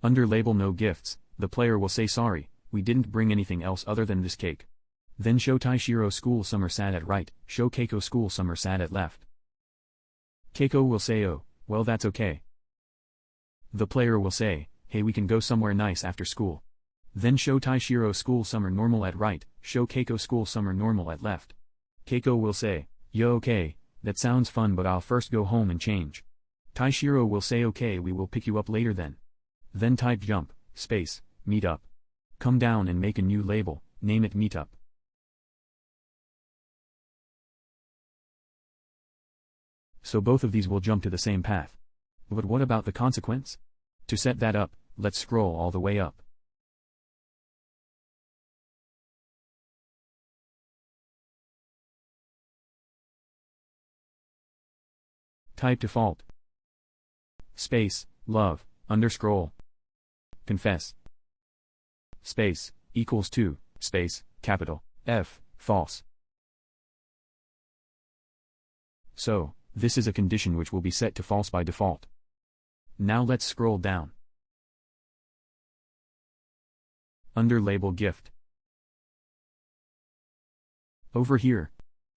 Under label no gifts, the player will say sorry, we didn't bring anything else other than this cake. Then show Taishiro school summer sad at right, show Keiko school summer sad at left. Keiko will say oh, well that's okay. The player will say, hey we can go somewhere nice after school. Then show Taishiro school summer normal at right, show Keiko school summer normal at left. Keiko will say, yo okay, that sounds fun but I'll first go home and change. Taishiro will say okay we will pick you up later then. Then type jump, space, meet up. Come down and make a new label, name it meetup. So both of these will jump to the same path. But what about the consequence? To set that up, let's scroll all the way up. Type default. Space, love, underscroll. Confess. Space, equals to, space, capital, F, false. So, this is a condition which will be set to false by default. Now let's scroll down. Under label gift. Over here,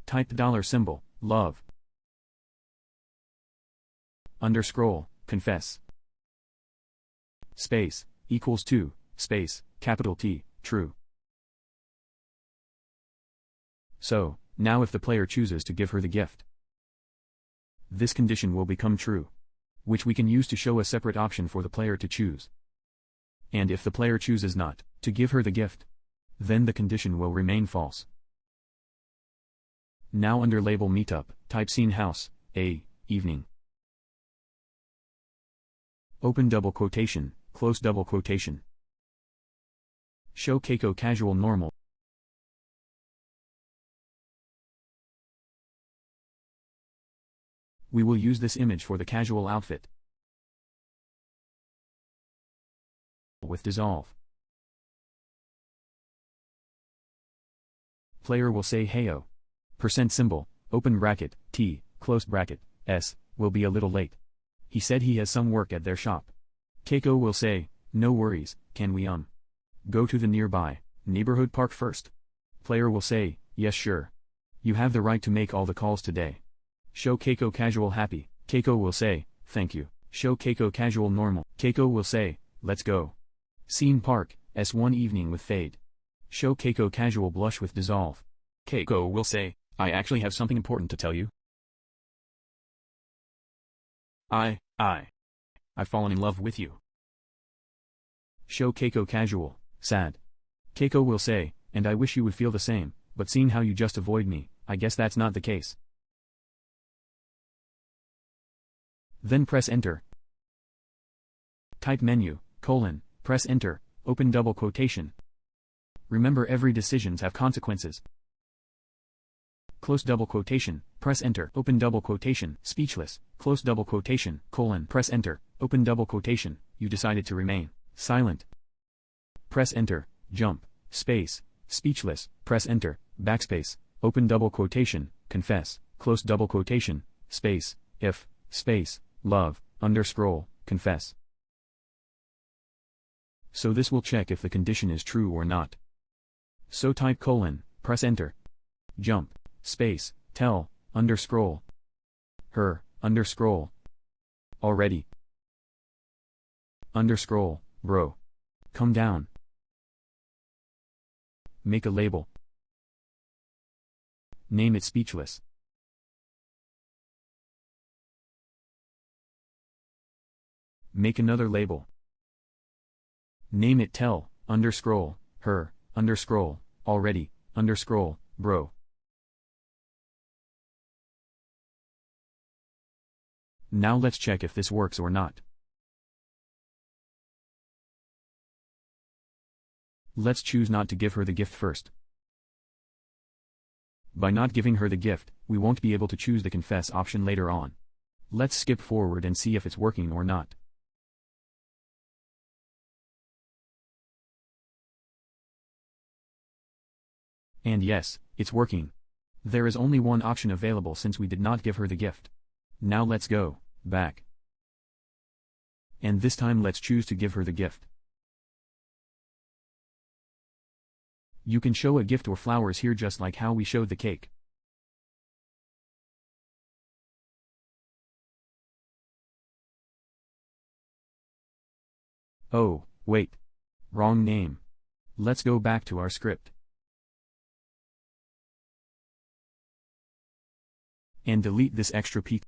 type $, love. Underscroll, confess. Space, equals to, space, capital T, true. So, now if the player chooses to give her the gift, this condition will become true, which we can use to show a separate option for the player to choose. And if the player chooses not to give her the gift, then the condition will remain false. Now under label meetup, type scene house, evening. Open double quotation, close double quotation. Show Keiko casual normal. We will use this image for the casual outfit. With dissolve. Player will say heyo. %, open bracket, T, close bracket, S, will be a little late. He said he has some work at their shop. Keiko will say, no worries, can we go to the nearby neighborhood park first? Player will say, yes sure. You have the right to make all the calls today. Show Keiko casual happy, Keiko will say, thank you. Show Keiko casual normal, Keiko will say, let's go. Scene park, S1 evening with fade. Show Keiko casual blush with dissolve. Keiko will say, I actually have something important to tell you. I've fallen in love with you. Show Keiko casual, sad. Keiko will say, and I wish you would feel the same, but seeing how you just avoid me, I guess that's not the case. Then press enter. Type menu, press enter, open double quotation. Remember every decisions have consequences. Close double quotation, press enter, open double quotation, speechless, close double quotation, press enter, open double quotation, you decided to remain silent. Press enter, jump, space, speechless, press enter, backspace, open double quotation, confess, close double quotation, space, if, space, love, underscroll, confess. So this will check if the condition is true or not. So type press enter, jump, space, tell, underscroll, her, underscroll, already, underscroll, bro, come down, make a label, name it speechless, make another label, name it tell, underscroll, her, underscroll, already, underscroll, bro. Now let's check if this works or not. Let's choose not to give her the gift first. By not giving her the gift, we won't be able to choose the confess option later on. Let's skip forward and see if it's working or not. And yes, it's working. There is only one option available since we did not give her the gift. Now let's go back. And this time let's choose to give her the gift. You can show a gift or flowers here just like how we showed the cake. Oh, wait. Wrong name. Let's go back to our script. And delete this extra P.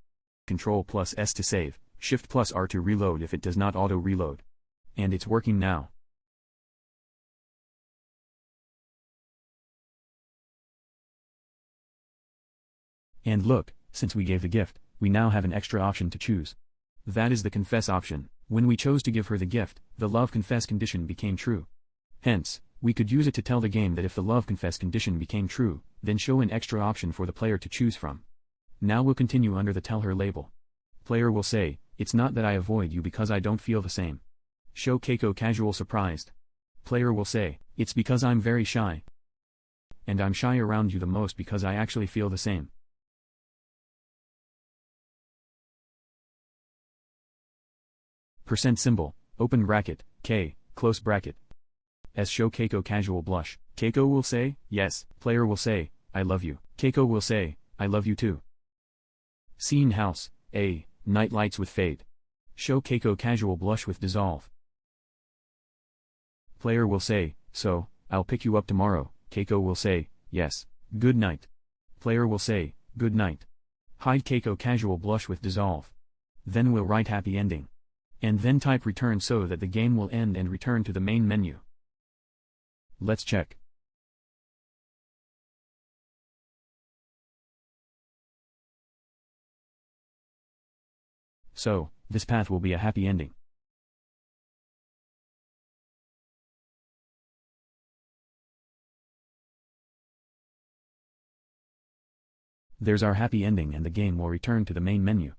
Ctrl plus S to save, Shift plus R to reload if it does not auto-reload. And it's working now. And look, since we gave the gift, we now have an extra option to choose. That is the confess option. When we chose to give her the gift, the love confess condition became true. Hence, we could use it to tell the game that if the love confess condition became true, then show an extra option for the player to choose from. Now we'll continue under the tell her label. Player will say, it's not that I avoid you because I don't feel the same. Show Keiko casual surprised. Player will say, it's because I'm very shy. And I'm shy around you the most because I actually feel the same. Percent symbol, open bracket, K, close bracket. As show Keiko casual blush. Keiko will say, yes. Player will say, I love you. Keiko will say, I love you too. Scene house, A, night lights with fade. Show Keiko casual blush with dissolve. Player will say, so, I'll pick you up tomorrow. Keiko will say, yes. Good night. Player will say, good night. Hide Keiko casual blush with dissolve. Then we'll write happy ending. And then type return so that the game will end and return to the main menu. Let's check. So, this path will be a happy ending. There's our happy ending and the game will return to the main menu.